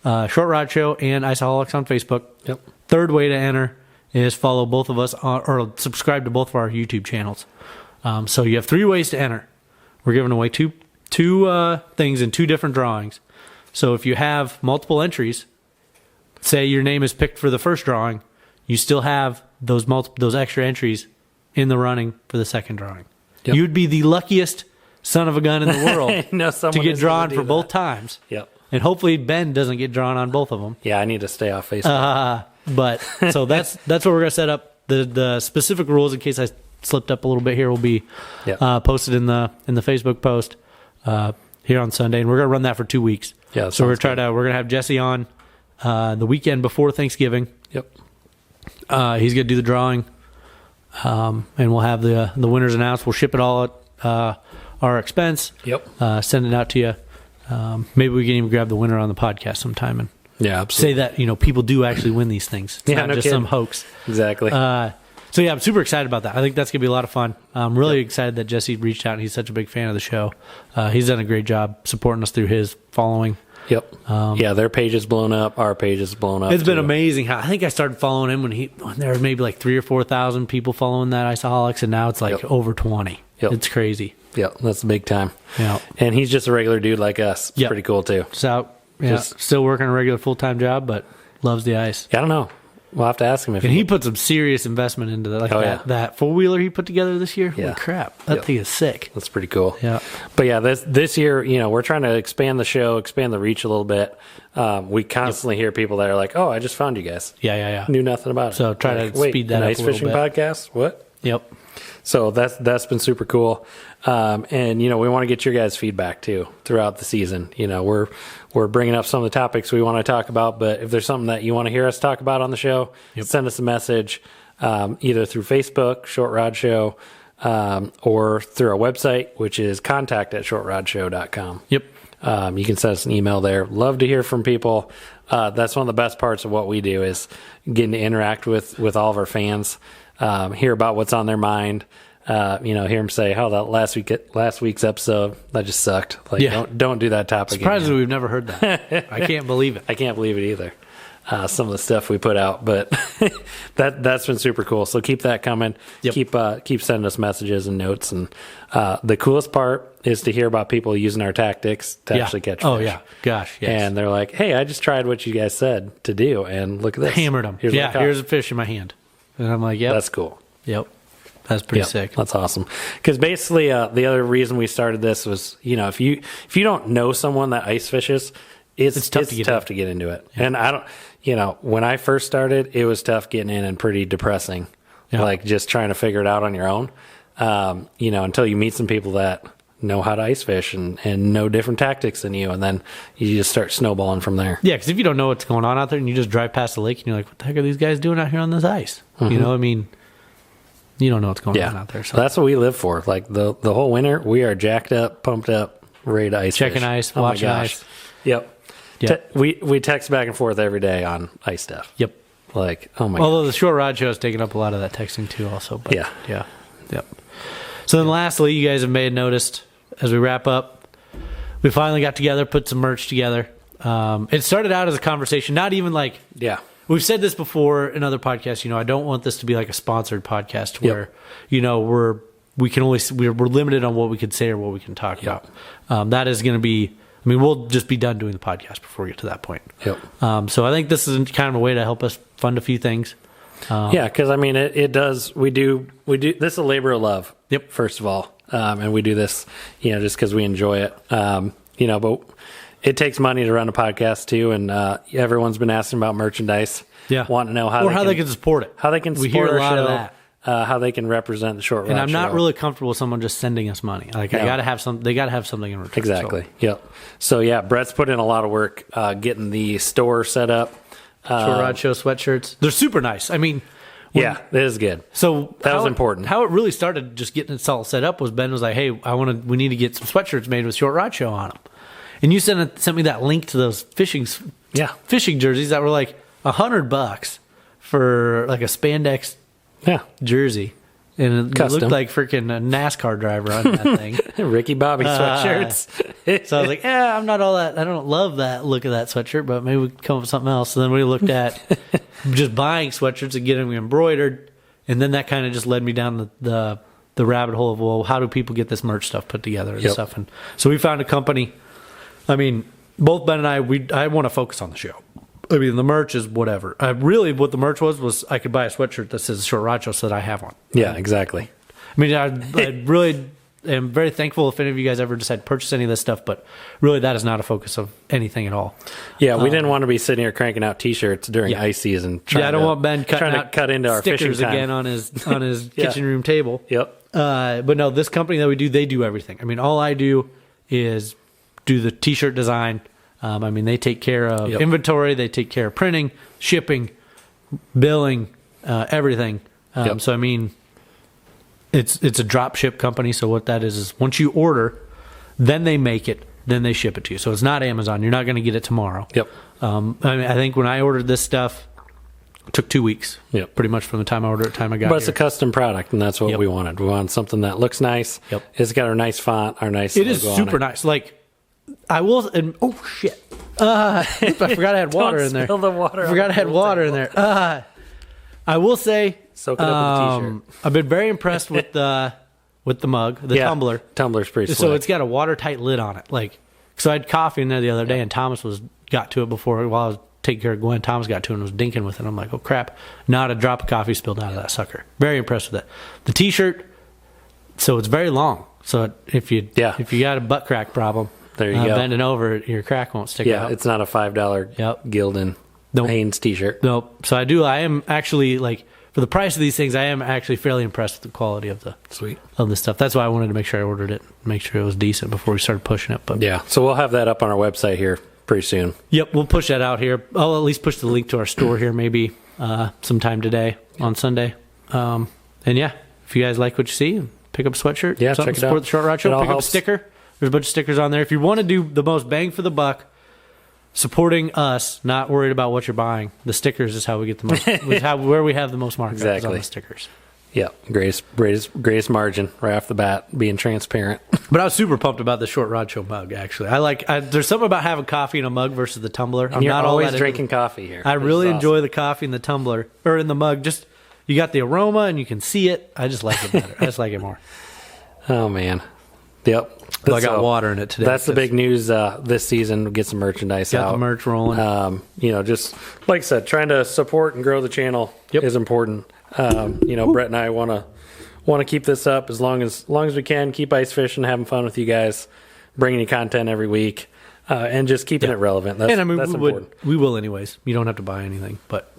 Short Rod Show and Iceaholics on Facebook. Yep. Third way to enter is follow both of us or subscribe to both of our YouTube channels. So you have 3 ways to enter. We're giving away two things in 2 different drawings. So if you have multiple entries, say your name is picked for the first drawing, you still have those extra entries in the running for the second drawing. Yep. You'd be the luckiest son of a gun in the world No, to someone get is drawn gonna for do both that. times. Yep. And hopefully Ben doesn't get drawn on both of them. Yeah, I need to stay off Facebook. But so that's what we're gonna set up. The specific rules, in case I slipped up a little bit here, will be Yep. posted in the Facebook post here on Sunday, and we're gonna run that for 2 weeks. Yeah, so we're sounds gonna have Jesse on the weekend before Thanksgiving. Yep. He's gonna do the drawing, and we'll have the winners announced. We'll ship it all at our expense. Yep. Send it out to you. Maybe we can even grab the winner on the podcast sometime and Yeah, absolutely. say that people do actually win these things. It's Yeah, not no just kidding. some hoax. Exactly. So yeah, I'm super excited about that. I think that's gonna be a lot of fun. I'm really excited that Jesse reached out and he's such a big fan of the show. He's done a great job supporting us through his following. Yep. Their page is blown up. Our page is blown up. It's been amazing how I think I started following him when there were maybe like 3,000 or 4,000 people following that Iceaholics, and now it's like over 20. Yep. It's crazy. Yep, that's big time. Yeah. And he's just a regular dude like us. It's pretty cool too. So still working a regular full-time job, but loves the ice. I don't know. We'll have to ask him if he put some serious investment into that. That four-wheeler he put together this year. Yeah. Holy crap. That thing is sick. That's pretty cool. Yeah. But this year, we're trying to expand the show, expand the reach a little bit. We constantly hear people that are like, "Oh, I just found you guys." Yeah. Knew nothing about it. So try to speed that up a ice little fishing bit. podcast? What? Yep. So that's been super cool. And we want to get your guys' feedback too throughout the season. We're bringing up some of the topics we want to talk about, but if there's something that you want to hear us talk about on the show, send us a message, either through Facebook, Short Rod Show, or through our website, which is contact@shortrodshow.com. Yep. You can send us an email there. Love to hear from people. That's one of the best parts of what we do is getting to interact with all of our fans, hear about what's on their mind. Hear them say, "Oh, that last week's episode that just sucked." Don't do that topic. Surprisingly, we've never heard that. I can't believe it. I can't believe it either. Some of the stuff we put out, but that's been super cool. So keep that coming. Yep. Keep sending us messages and notes. And the coolest part is to hear about people using our tactics to actually catch fish. Oh yeah, gosh, yes. And they're like, "Hey, I just tried what you guys said to do, and look at this." Hammered them. Here's a fish in my hand, and I'm like, "Yep, that's cool." Yep. That's pretty sick. That's awesome. Because basically, the other reason we started this was, if you don't know someone that ice fishes, it's tough to get into it. Yeah. And I don't, when I first started, it was tough getting in and pretty depressing. Yeah. Like just trying to figure it out on your own. Until you meet some people that know how to ice fish and know different tactics than you, and then you just start snowballing from there. Yeah, because if you don't know what's going on out there, and you just drive past the lake, and you're like, "What the heck are these guys doing out here on this ice?" Mm-hmm. You don't know what's going on out there. So that's what we live for. Like the whole winter, we are jacked up, pumped up, ready to ice Checking fish. ice, watching ice. Yep. We text back and forth every day on ice stuff. Yep. Like, oh my Although the Short Rod Show has taken up a lot of that texting too also. But yeah. Yep. So then lastly, you guys may have noticed as we wrap up, we finally got together, put some merch together. It started out as a conversation, not even like... Yeah. We've said this before in other podcasts. I don't want this to be like a sponsored podcast where, we're limited on what we can say or what we can talk about. That is going to be, we'll just be done doing the podcast before we get to that point. Yep. So I think this is kind of a way to help us fund a few things. Because it does. We do. This is a labor of love. Yep. First of all, and we do this, just because we enjoy it. But it takes money to run a podcast too, and everyone's been asking about merchandise. Yeah, wanting to know how they can support it. How they can support we hear our a lot show, of that. How they can represent the Short Rod And I'm not show. really comfortable with someone just sending us money. Like I got to have some. They got to have something in return. Exactly. So. Yep. So Brett's put in a lot of work getting the store set up. Short Rod Show sweatshirts. They're super nice. It is good. So that was important. How it really started, just getting it all set up, was Ben was like, "Hey, we need to get some sweatshirts made with Short Rod Show on them." And you sent me that link to those fishing jerseys that were like $100 for like a spandex jersey, and it looked like freaking a NASCAR driver on that thing. Ricky Bobby sweatshirts. So I was like, I'm not all that. I don't love that look of that sweatshirt, but maybe we can come up with something else. So then we looked at just buying sweatshirts and getting them embroidered, and then that kind of just led me down the rabbit hole of, well, how do people get this merch stuff put together and stuff? And so we found a company. Both Ben and I want to focus on the show. The merch is whatever. What the merch was I could buy a sweatshirt that says Short Rod Show so that I have one. Yeah, exactly. I really am very thankful if any of you guys ever decide to purchase any of this stuff, but really that is not a focus of anything at all. Yeah, we didn't want to be sitting here cranking out T-shirts during ice season. I don't want Ben cut into our stickers fishing time again on his kitchen room table. Yep. But no, this company that we do, they do everything. All I do is do the T-shirt design. They take care of inventory, they take care of printing, shipping, billing, everything. So it's a drop ship company. So what that is once you order, then they make it, then they ship it to you. So it's not Amazon. You're not going to get it tomorrow. Yep. I think when I ordered this stuff, it took 2 weeks. Yep. Pretty much from the time I ordered it to the time I got But it's a custom product, and that's what we wanted. We wanted something that looks nice. Yep. It's got our nice font, our nice It logo is super nice. Like, I will. And, oh shit! I forgot I had water in there. Spill the water. I forgot I had water in there. I will say, soak it up with a t-shirt. I've been very impressed with the mug, the tumbler. Tumbler's pretty slick. So it's got a watertight lid on it. Like, so I had coffee in there the other day, and Thomas got to it before while I was taking care of Gwen. Thomas got to it and was dinking with it. I'm like, oh crap! Not a drop of coffee spilled out of that sucker. Very impressed with it. The T-shirt, so it's very long. So if you got a butt crack problem, there you go. Bending over, your crack won't stick out. Yeah, it's not a $5 Gildan Hanes T-shirt. Nope. So I am actually, like, for the price of these things, I am actually fairly impressed with the quality of the stuff. That's why I wanted to make sure I ordered it, make sure it was decent before we started pushing it. But yeah, so we'll have that up on our website here pretty soon. Yep, we'll push that out here. I'll at least push the link to our store here maybe sometime today on Sunday. And yeah, if you guys like what you see, pick up a sweatshirt. Yeah, check it out. Support the Short Rod Show. Pick up a sticker. There's a bunch of stickers on there. If you want to do the most bang for the buck, supporting us, not worried about what you're buying. The stickers is how we get the most. Where we have the most markup is on the stickers. Yeah, greatest margin right off the bat, being transparent. But I was super pumped about the Short Rod Show mug. Actually, there's something about having coffee in a mug versus the tumbler. I'm not always drinking coffee here. I really enjoy the coffee in the tumbler or in the mug. Just you got the aroma and you can see it. I just like it better. I just like it more. Oh man. Yep. Well, I got water in it today. That's the big news this season. Get some merchandise out. Got the merch rolling. Just like I said, trying to support and grow the channel is important. Brett and I want to keep this up as long as we can. Keep ice fishing, having fun with you guys, bringing you content every week, and just keeping it relevant. That's important. We will anyways. You don't have to buy anything, but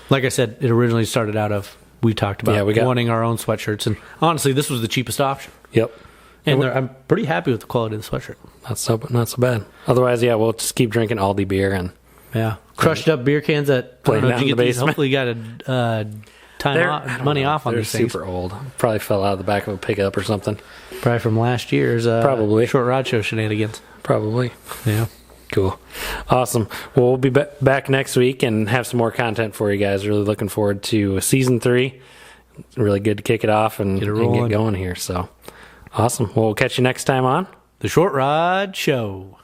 like I said, it originally started out of we talked about wanting our own sweatshirts, and honestly, this was the cheapest option. Yep. And I'm pretty happy with the quality of the sweatshirt. Not so bad. Otherwise, we'll just keep drinking Aldi beer and crushed up beer cans that down in the basement. Hopefully, you got money off on these things. They're super old. Probably fell out of the back of a pickup or something. Probably from last year's Short Rod Show shenanigans. Probably. Yeah. Cool. Awesome. Well, we'll be back next week and have some more content for you guys. Really looking forward to season 3. Really good to kick it off and get going here. So. Awesome. Well, we'll catch you next time on The Short Rod Show.